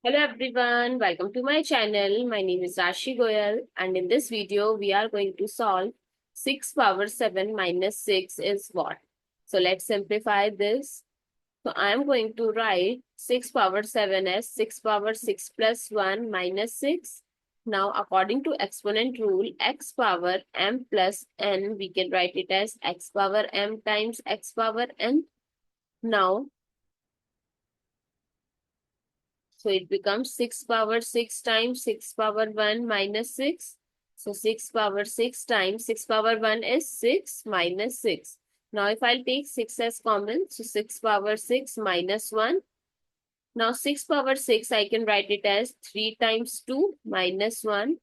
Hello everyone, welcome to my channel. My name is Rashi Goyal and in this video we are going to solve 6 power 7 minus 6 is what? So let's simplify this. So I am going to write 6 power 7 as 6 power 6 plus 1 minus 6. Now according to exponent rule, x power m plus n, we can write it as x power m times x power n. Now so it becomes 6 power 6 times 6 power 1 minus 6. So 6 power 6 times 6 power 1 is 6 minus 6. Now if I'll take 6 as common, so 6 power 6 minus 1. Now 6 power 6 I can write it as 3 times 2 minus 1.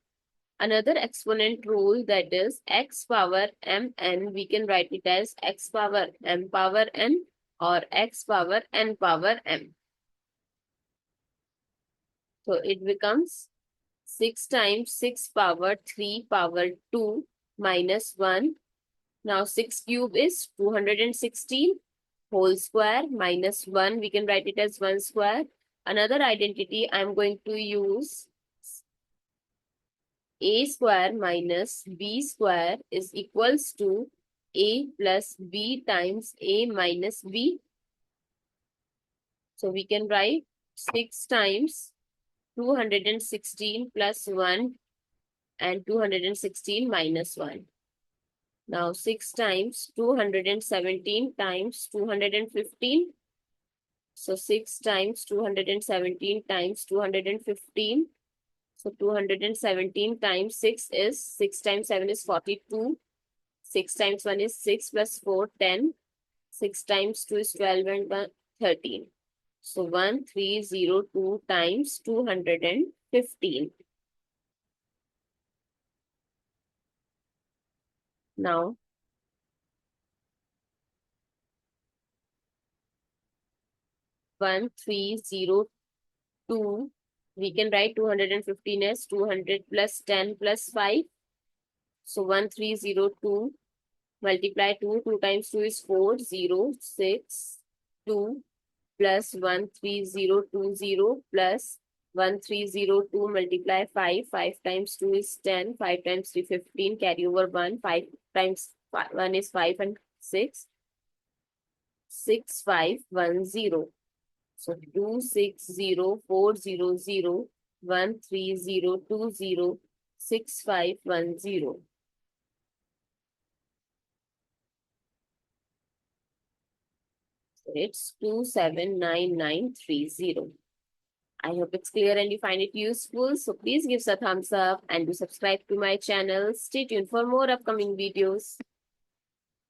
Another exponent rule, that is x power mn, we can write it as x power m power n or x power n power m. So it becomes 6 times 6 power 3 power 2 minus 1. Now 6 cube is 216 whole square minus 1. We can write it as 1 square. Another identity I am going to use, a square minus b square is equals to a plus b times a minus b. So we can write 6 times 216 plus 1 and 216 minus 1. Now 6 times 217 times 215. So 6 times 217 times 215. So 217 times 6 is 6 times 7 is 42. 6 times 1 is 6 plus 4, 10. 6 times 2 is 12 and 1, 13. So 1302 times 215. Now 1302, we can write 215 as 200 plus 10 plus 5. So 1302 multiply 2, 2 times 2 is 4, 0, 6, 2 plus 13020 plus 1302 multiply 5, 5 times 2 is 10, 5 times 3 15, carry over 1, 5 times 1 is 5 and 6, 6510. So 260400130206510. So it's 279930. I hope it's clear and you find it useful. So please give us a thumbs up and do subscribe to my channel. Stay tuned for more upcoming videos.